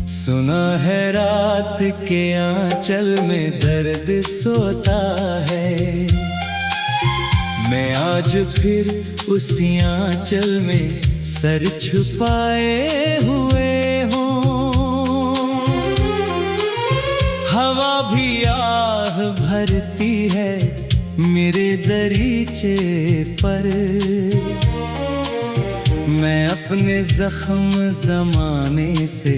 सुना है रात के आंचल में दर्द सोता है, मैं आज फिर उसी आंचल में सर छुपाए हुए हूँ। हवा भी आह भरती है मेरे दरीचे पर, मैं अपने जख्म जमाने से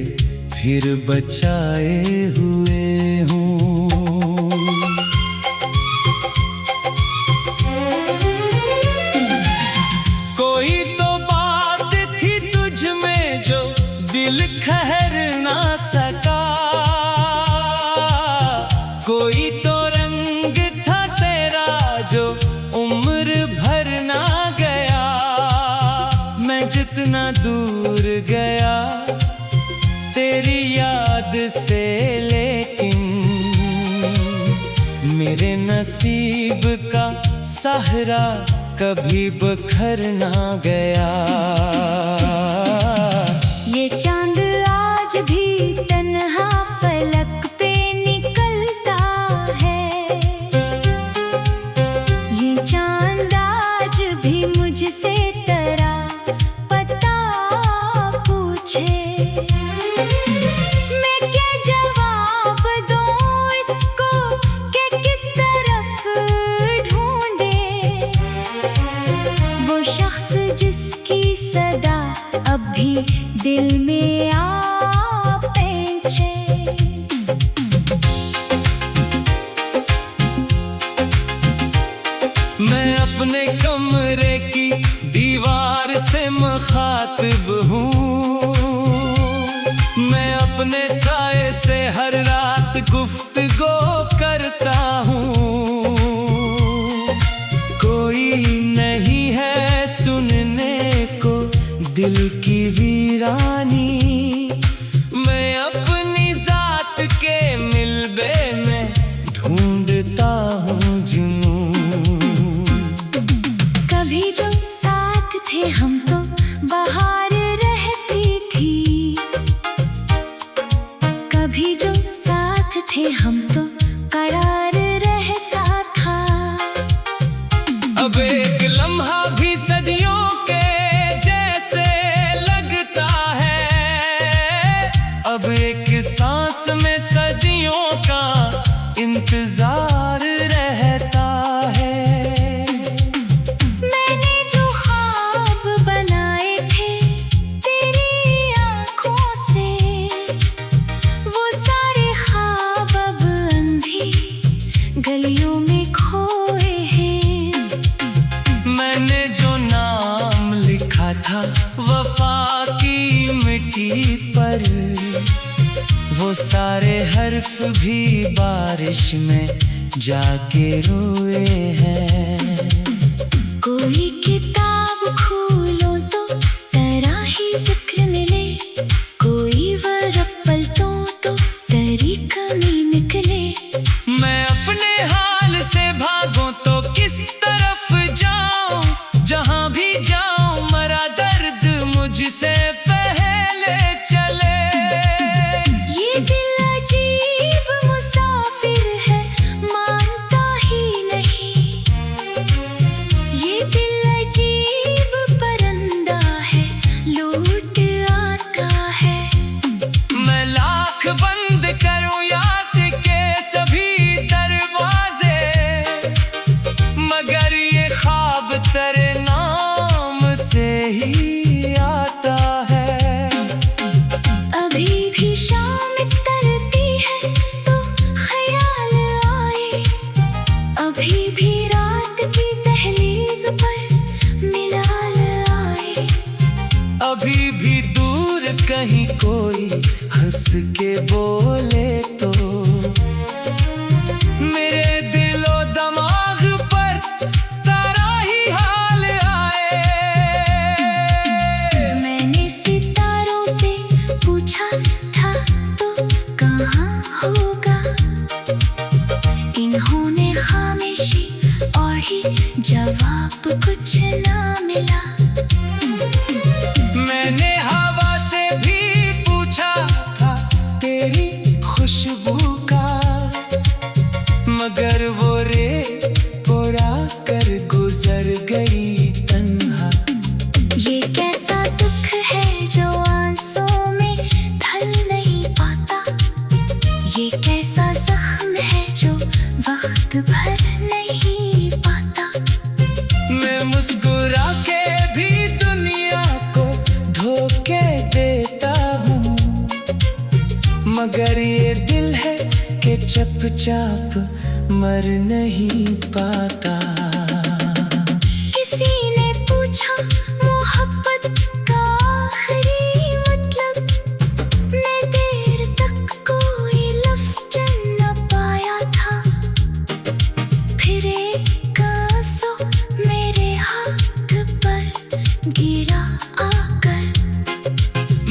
फिर बचाए हुए हूँ। कोई तो बात थी तुझ में जो दिल ठहर ना सका, कोई तो रंग था तेरा जो उम्र भर ना गया। मैं जितना दूर गया तेरी याद से, लेकिन मेरे नसीब का सहरा कभी बखर ना गया। ये चांद आज भी तन्हा फलक पे निकलता है, ये चांद आज भी मुझसे तेरा पता पूछे। जिसकी सदा अभी दिल में आ पहुंचे। मैं अपने कमरे की दीवार से मुखातिब हूँ, मैं अपने साए से हर रात गुफ्तगू करता हूँ। कोई नहीं है सुनने को दिल की वीरानी, मैं अपनी जात के मिलबे में ढूंढता हूँ जुनून। कभी जो साथ थे हम तो बाहर रहती थी, कभी जो साथ थे हम तो करार रहता था। अब एक लम्हा भी सदियों के जैसे लगता है, अब एक सांस में सदियों का इंतजार रहता है। मैंने जो ख्वाब बनाए थे तेरी आँखों से, वो सारे ख्वाब अब अंधी गलियों में खोए हैं। मैंने जो नाम लिखा था वफा की मिट्टी पर, वो सारे हर्फ भी बारिश में जाके रोए हैं। कोई किताब खोलो तो तेरा ही जिक्र मिले, कोई वर्क पलटो तो तेरी कमी निकले। मैं अपने हाल से भागूं तो किस तरफ जाऊं, जहां भी जाऊं मरा दर्द मुझसे पहले चले। ये दिल अजीब मुसाफिर है मानता ही नहीं, ये दिल अजीब परिंदा है लौट आता है। मैं लाख बंद करूं याद के सभी दरवाजे, मगर ये ख्वाब तेरे नाम से ही आता है। अभी भी शाम तरती है तो ख्याल आए, अभी भी रात की दहलीज पर मिलाल आए। अभी भी दूर कहीं कोई हंस के बोले तो मेरे दिलो दिमाग पर तारा ही हाल आए। मैंने सितारों से पूछा था तो कहाँ होगा, ये कैसा जख्म है जो वक्त भर नहीं पाता। मैं मुस्कुरा के भी दुनिया को धोखे देता हूँ, मगर ये दिल है कि चुपचाप मर नहीं पाता। किसी ने पूछा मोहब्बत का आखिरी मतलब, मैं देर तक कोई लफ्ज चुन न पाया था। फिर एक आंसू मेरे हाथ पर गिरा आकर,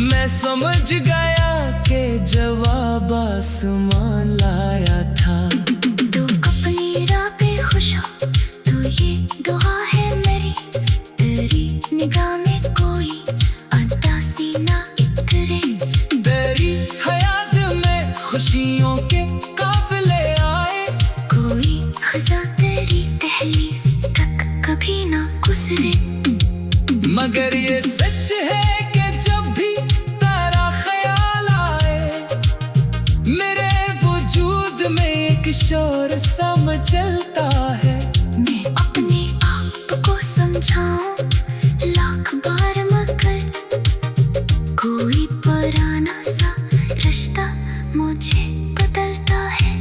मैं समझ गया कि जवाब आसमान लाया था। तू अपनी राह पे खुश हो तो ये दुआ है मेरी, तेरी निगाह में कोई उदासी ना इतरे। तेरी हयात में खुशियों के काफिले आए, कोई खज़ा तेरी दहलीज तक कभी ना गुजरे। मगर ये सच है कि जब भी तेरा ख्याल आए, मेरे वजूद में एक शोर सा मचलता है। मैं अपने आप को समझाऊं लाख बार, मगर कोई पुराना सा रिश्ता मुझे बदलता है।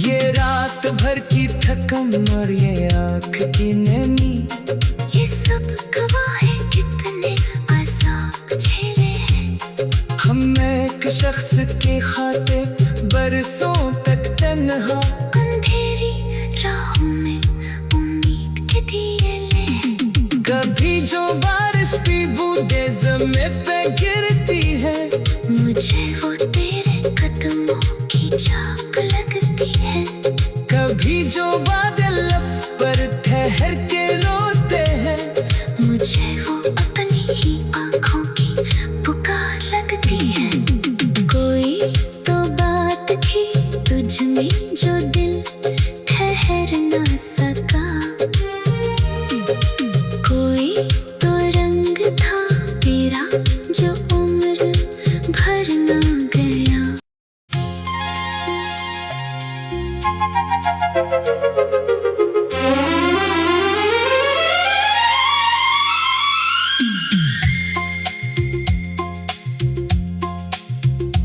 ये रात भर की थकन और ये आँख की नमी, ये सब गवाह है कितने अज़ाब झेले हैं। हम एक शख्स की खातिर बरसों तक तन्हा, अंधेरी राहों में उम्मीद के दिए ले। कभी जो बारिश की बूंदें ज़मीन पे गिरती है, मुझे वो तेरे कदमों की झांक लगती है। कभी जो बादल लब पर ठहर के रोते हैं, मुझे वो अपनी ही आँखों की पुकार लगती है। कोई तो बात थी तुझ में जो दिल ठहर ना सका, कोई तो रंग था तेरा जो उम्र भर ना गया।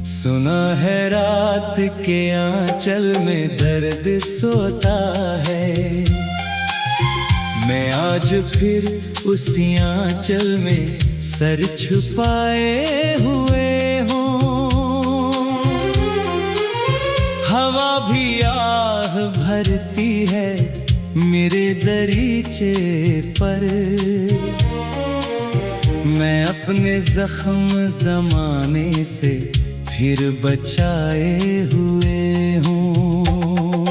सुना है रात के आंचल में दर्द सोता है, मैं आज फिर उसी आंचल में सर छुपाए हुए हूँ। हवा भी आह भरती है मेरे दरीचे पर, मैं अपने जख्म जमाने से फिर बचाए हुए हूँ।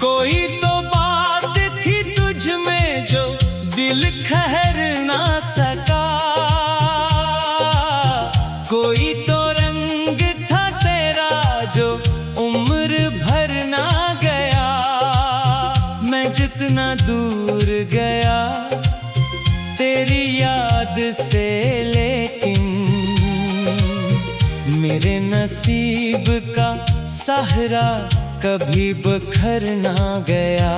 कोई तो बात थी तुझ में जो दिल ठहर ना सका, कोई तो रंग था तेरा जो उम्र भर ना गया। मैं जितना दूर गया तेरी याद से, लेकिन मेरे नसीब का सहरा कभी बखर ना गया।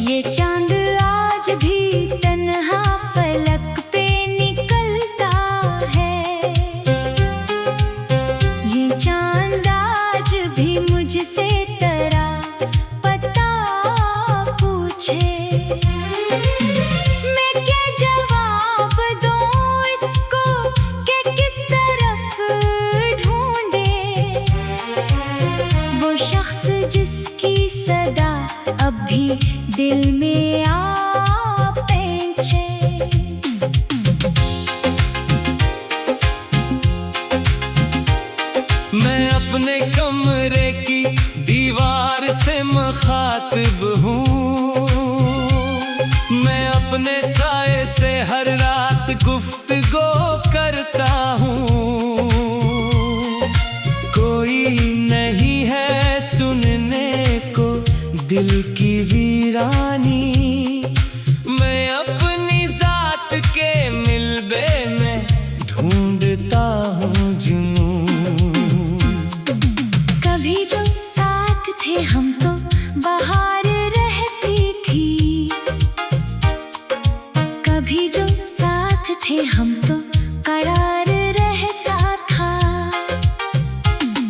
ये चांद आज भी तन्हा फलक पे निकलता है, ये चांद आज भी मुझसे तेरा पता पूछे। मैं क्या जवाब दूँ इसको कि किस तरफ ढूंढे वो शख्स जिसकी सदा अब भी दिल में आ पहुंचे। मैं अपने कमरे की दीवार से मुखातिब हूँ, मैं अपने साए से हर रात गुफ्तगू करता हूँ। कोई नहीं है सुनने को दिल की वीरानी, मैं अपनी जात के जो साथ थे हम तो करार रहता था।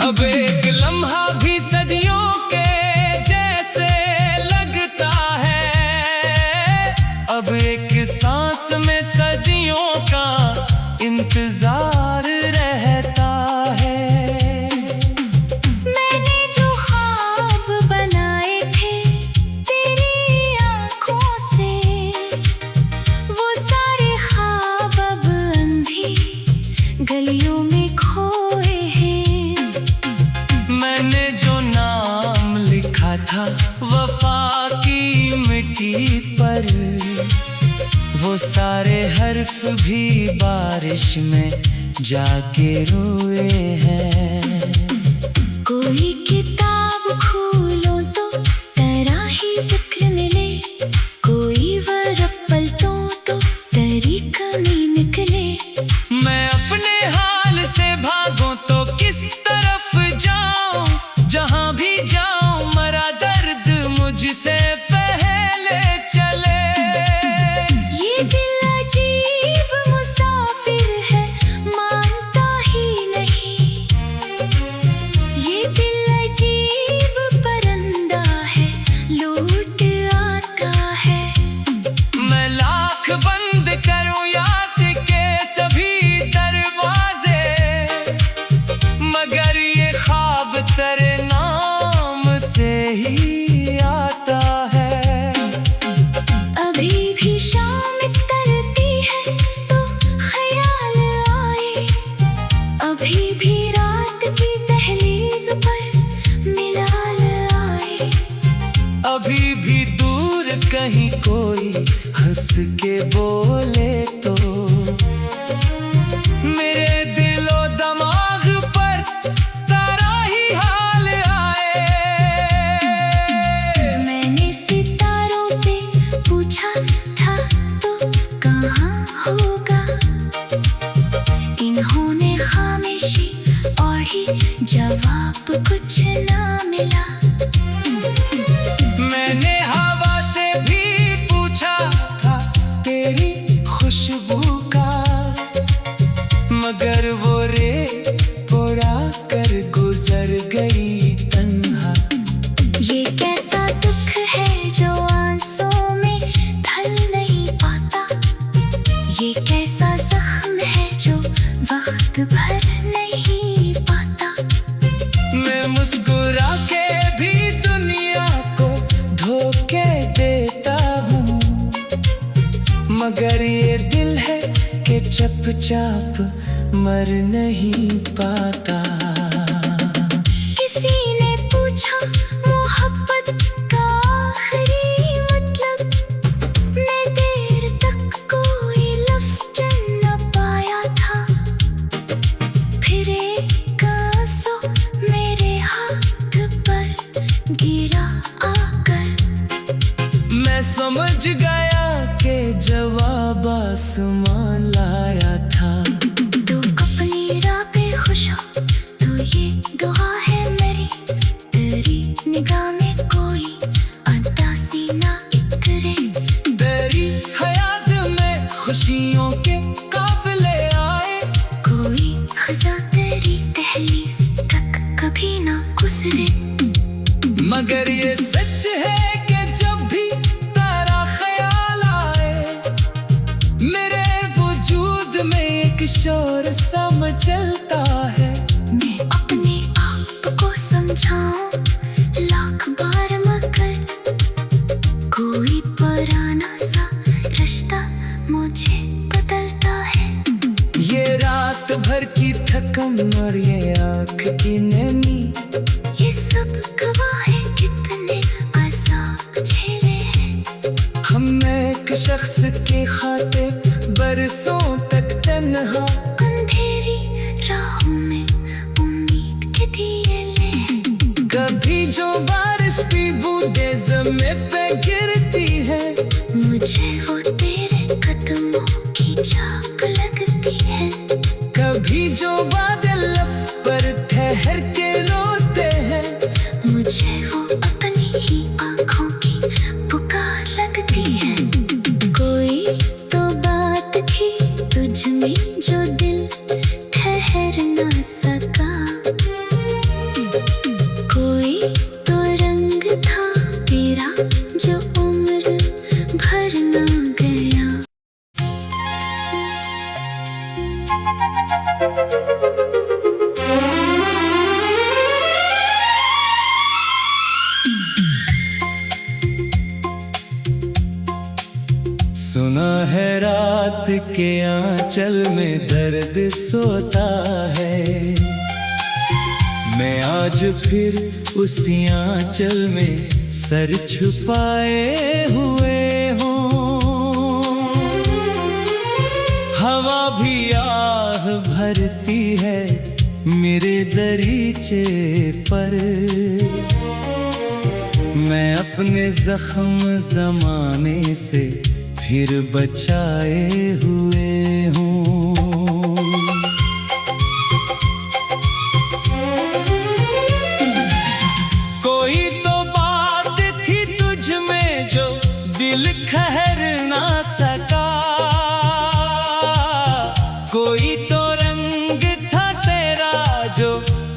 अब एक लम्हा भी सदियों के जैसे लगता है, अब एक सांस में सदियों का इंतजार रहता है। मैंने जो ख्वाब बनाए थे तेरी आँखों से, वो सारे ख्वाब अब अंधी गलियों में खोए हैं। मैंने जो नाम लिखा था वफा की मिट्टी पर, वो सारे हर्फ भी बारिश में जाके रोए हैं। कोई किताब खोलो तो तेरा ही जिक्र मिले, कोई वर्क पलटो तो तेरी कमी निकले। मैं अपने हाल से भागूं तो किस तरफ जाऊं, जहां भी जाऊं मरा दर्द मुझसे पहले चले। ये दिल अजीब मुसाफिर है, मानता ही नहीं। ये दिल अजीब परिंदा है, लौट आता है। मैं लाख बंद करूं याद के सभी दरवाजे, मगर ये ख्वाब तेरे नाम से ही आता है। अभी भी शाम तरती है तो ख्याल आए, अभी भी रात की दहलीज पर मिलाल आए। अभी भी दूर कहीं कोई हंस के बोले तो मेरे दिलो दिमाग पर तारा ही हाल आए। मैंने सितारों से पूछा था तो कहाँ होगा, इन्होंने खामोशी ओढ़ी, जवाब कुछ ना मिला। मैंने हवा से भी पूछा था तेरी खुशबू का, मगर वो रे पोरा कर गुजर गई तन्हा। ये कैसा दुख है जो आंसुओं में ढल नहीं पाता, ये कैसा जख्म है जो वक्त भर नहीं पाता। मैं मुस्कुरा के भी दुनिया को धोखे देता हूँ, मगर ये दिल है कि चुपचाप मर नहीं पाता। किसी ने पूछा मोहब्बत का आखिरी मतलब, मैं देर तक कोई लफ्ज चुन न पाया था। फिर एक आंसू मेरे हाथ पर गिरा आकर, मैं समझ गया कि जवाब आसमान लाया था। तू अपनी राह पे खुश हो तो ये दुआ है मेरी, तेरी निगाह में कोई उदासी ना इतरे। तेरी हयात में खुशियों के काफिले आए, कोई खजा तेरी दहलीज तक कभी ना गुजरे। मगर ये सच है कि जब भी तेरा ख्याल आए, मेरे वजूद में एक शोर सा मचलता है। मैं अपने आप को समझाऊं लाख बार, मगर कोई पुराना सा रिश्ता मुझे बदलता है। ये रात भर की थकन और ये आँख की नमी, ये सब गवाह है कितने अज़ाब झेले हैं। हम एक शख्स की खातिर बरसों तक तन्हा, अंधेरी राहों में उम्मीद के दिए ले। कभी जो बारिश की बूंदें ज़मीन पे गिरती है, मुझे वो तेरे कदमों की छाप लगती है। कभी जो बादल लब पर ठहर के रोते हैं, मुझे वो अपनी ही आँखों की पुकार लगती है। कोई तो बात सुना है रात के आंचल में दर्द सोता है, मैं आज फिर उसी आंचल में सर छुपाए हुए हूँ। हवा भी आह भरती है मेरे दरीचे पर, मैं अपने जख्म जमाने से फिर बचाए हुए हूँ। कोई तो बात थी तुझ में जो दिल ठहर ना सका, कोई तो रंग था तेरा जो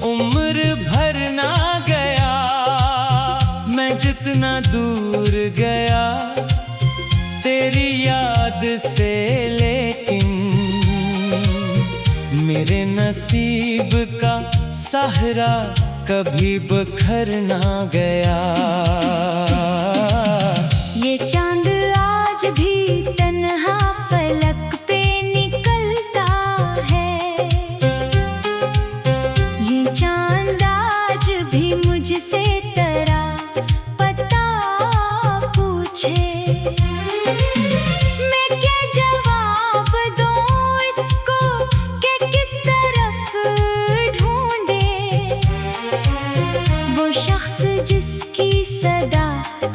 उम्र भर ना गया। मैं जितना दूर गया तेरी याद से, लेकिन मेरे नसीब का सहरा कभी बखर ना गया। ये चांद आज भी तन्हा फलक पे निकलता है, ये चांद आज भी मुझसे तेरा पता पूछे।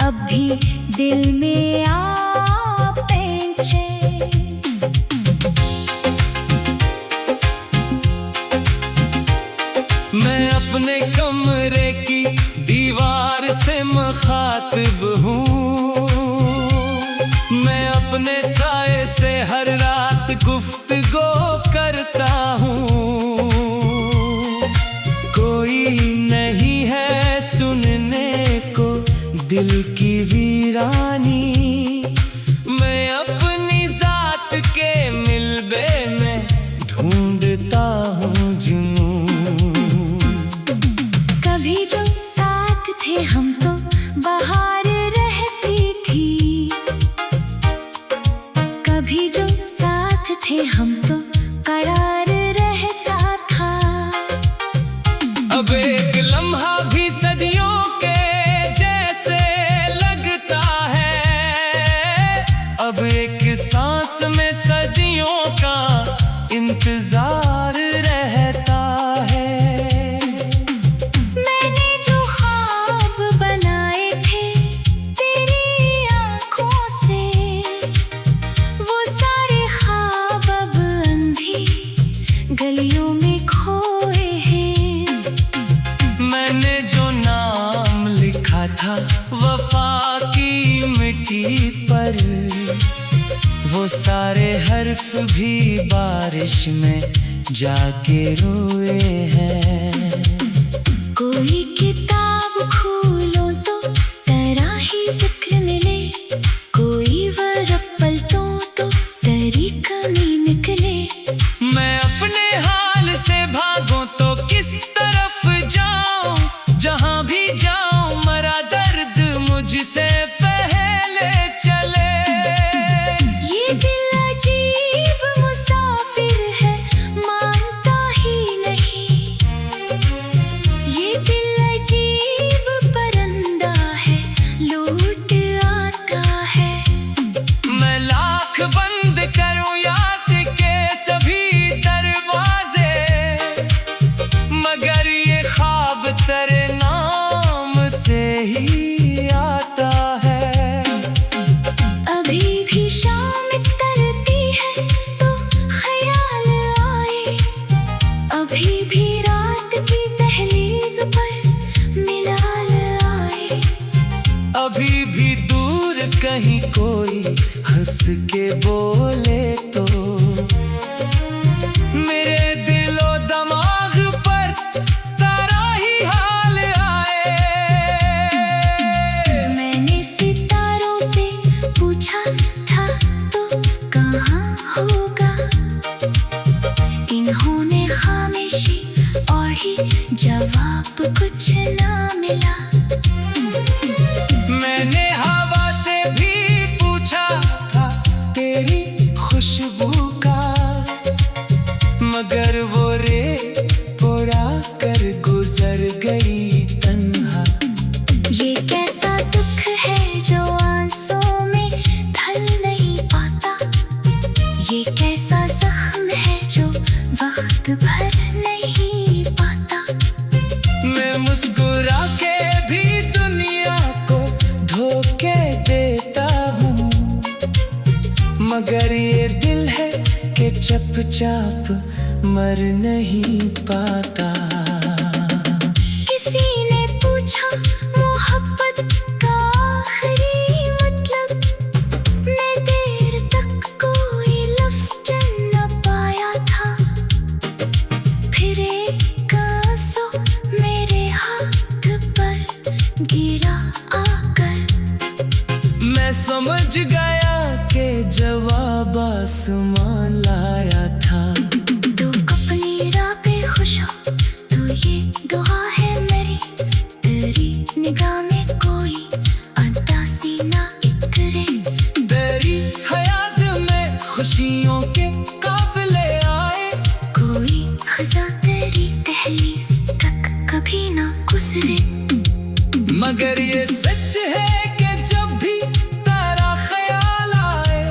अभी दिल में आ पहुंचे, मैं अपने कमरे की दीवार से मुखातिब हूँ, मैं अपने साए से हर रात गुफ्तगू करता हूँ। कोई नहीं है सुनने को दिल की वीरानी, मैं अपनी जात के मिलबे में ढूंढता हूँ जुनून। कभी जो साथ थे हम तो बाहर रहती थी, कभी जो साथ थे हम तो करार रहता था। अब एक लम्हा भी सदियों के अब एक सांस में सदियों का इंतजार रहता है। मैंने जो ख्वाब बनाए थे तेरी आंखों से, वो सारे ख्वाब अब अंधी गलियों में खोए हैं। मैंने जो नाम लिखा था वफा की मिट्टी पर, वो सारे हर्फ भी बारिश में जाके रोए हैं। कोई किताब खोलो तो तेरा ही जिक्र मिले, कोई वर्क पलटो तो तेरी कमी निकले। मैं अपने हाल से भागूं तो किस तरफ जाऊं, जहां भी जाऊं मरा दर्द मुझसे पहले चले। ये दिल अजीब मुसाफिर है मानता ही नहीं, ये दिल अजीब परिंदा है लौट आता है। मैं लाख बंद करूं याद के सभी दरवाजे, मगर ये ख्वाब तेरे नाम से ही आता है। अभी भी शाम तरती है तो ख्याल आए, अभी भी रात की दहलीज पर मिलाल आए। अभी भी दूर कहीं कोई हंस के बोले तो मेरे दिलो दिमाग पर तारा ही हाल आए। मैंने सितारों से पूछा था तो कहाँ होगा, ये कैसा जख्म है जो वक्त भर नहीं पाता। मैं मुस्कुरा के भी दुनिया को धोखे देता हूँ, मगर ये दिल है कि चुपचाप मर नहीं पाता। किसी ने पूछा मोहब्बत का आखिरी मतलब, मैं देर तक कोई लफ्ज चुन न पाया था। फिर एक आंसू मेरे हाथ पर गिरा आकर, मैं समझ गया कि जवाब आसमान लाया था। तो अपनी राह पे खुश हो, तो ये दुआ है मेरी, तेरी निगाह में कोई उदासी ना इतरे। तेरी हयात में खुशियों के काफिले आए, कोई खज़ा तेरी दहलीज तक कभी ना गुजरे। मगर ये सच है कि जब भी तेरा ख्याल आए,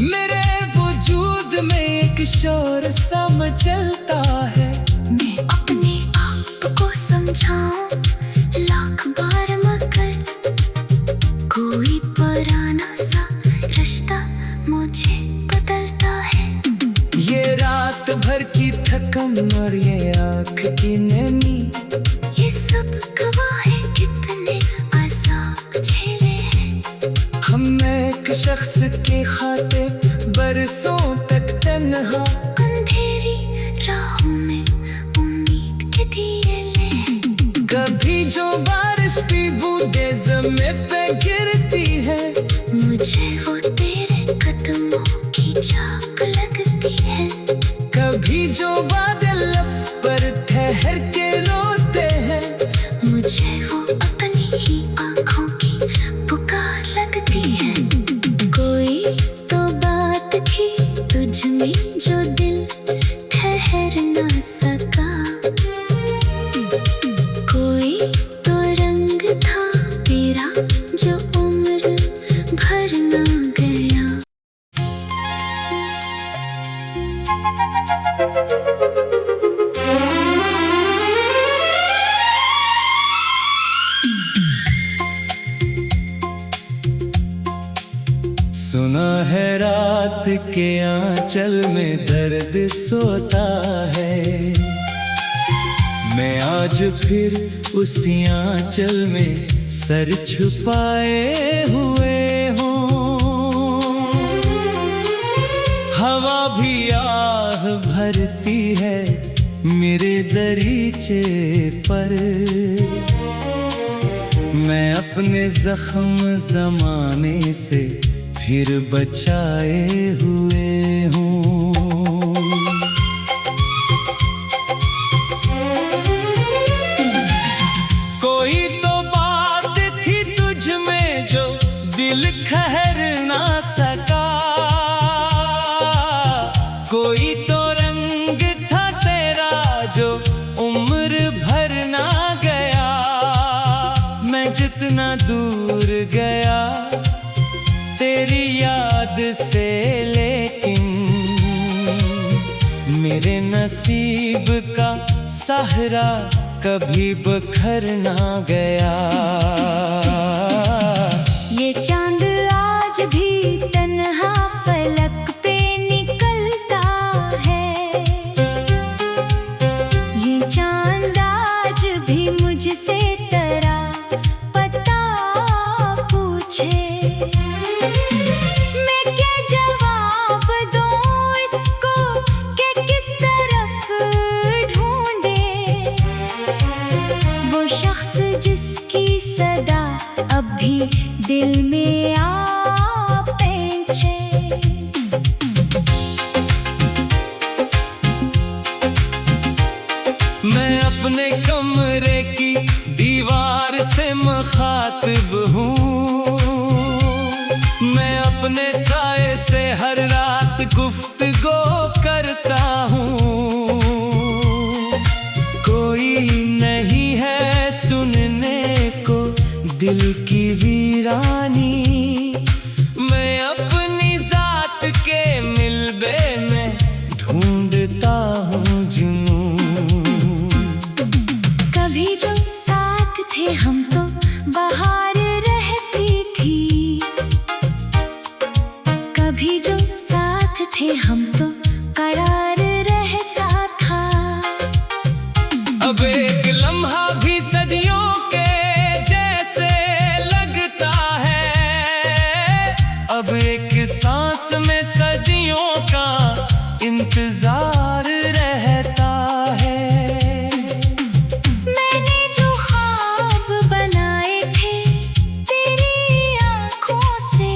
मेरे वजूद में एक शोर सा मचलता है। मैं अपने आप को समझाऊं लाख बार, मगर कोई पुराना सा रिश्ता मुझे बदलता है। ये रात भर की थकन और ये आँख की नमी, ये सब गवाह है कितने अज़ाब झेले हैं। हम एक शख्स की खातिर बरसों तक तन्हा, अंधेरी राहों में उम्मीद के दिए ले। कभी जो बारिश की बूंदें ज़मीन पे गिरती है, मुझे वो तेरे कदमों की झाग लगती है। कभी जो बादल लब पर ठहर के रोते हैं, मुझे वो अपनी ही आँखों की पुकार लगती है। कोई तो बात थी तुझ में जो दिल ठहर ना सका, कोई तो रंग था तेरा जो उम्र भर ना गया। सुना है रात के आंचल में दर्द सोता है, मैं आज फिर उसी आंचल में सर छुपाए हुए हूँ। हवा भी आह भरती है मेरे दरीचे पर, मैं अपने जख्म जमाने से फिर बचाए हुए हूँ। कोई तो बात थी तुझ में जो दिल ठहर ना सका, कोई तो रंग था तेरा जो उम्र भर ना गया। मैं जितना दूर गया तेरी याद से, लेकिन मेरे नसीब का सहरा कभी बखर ना गया। ये चांद आज भी तन्हा फलक पे निकलता है, ये चांद आज भी मुझसे तेरा पता पूछे। मैं क्या जवाब दूं इसको कि किस तरफ ढूंढे वो शख्स जिसकी सदा अब भी दिल में आ पहुंचे। मैं अपने कमरे की दीवार से मुखातिब हूँ, मैं अपने साए से हर रात गुफ्तगू करता हूँ। कोई नहीं है सुनने को दिल की वीरानी, मैं अपनी जात के थे हम तो करार रहता था। अब एक लम्हा भी सदियों के जैसे लगता है, अब एक सांस में सदियों का इंतजार रहता है। मैंने जो ख्वाब बनाए थे तेरी आँखों से,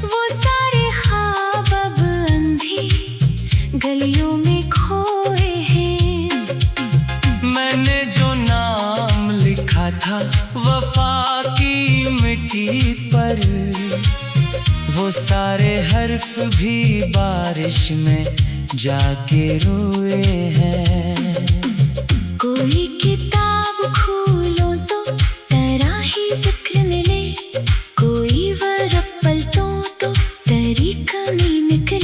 वो सारे ख्वाब अब अंधी गलियों में खोए हैं। मैंने जो नाम लिखा था वफा की मिट्टी पर, वो सारे हर्फ भी बारिश में जाके रोए हैं। कोई किताब खोलो तो तेरा ही जिक्र मिले, कोई वर्क पलटो तो तेरी कमी निकले।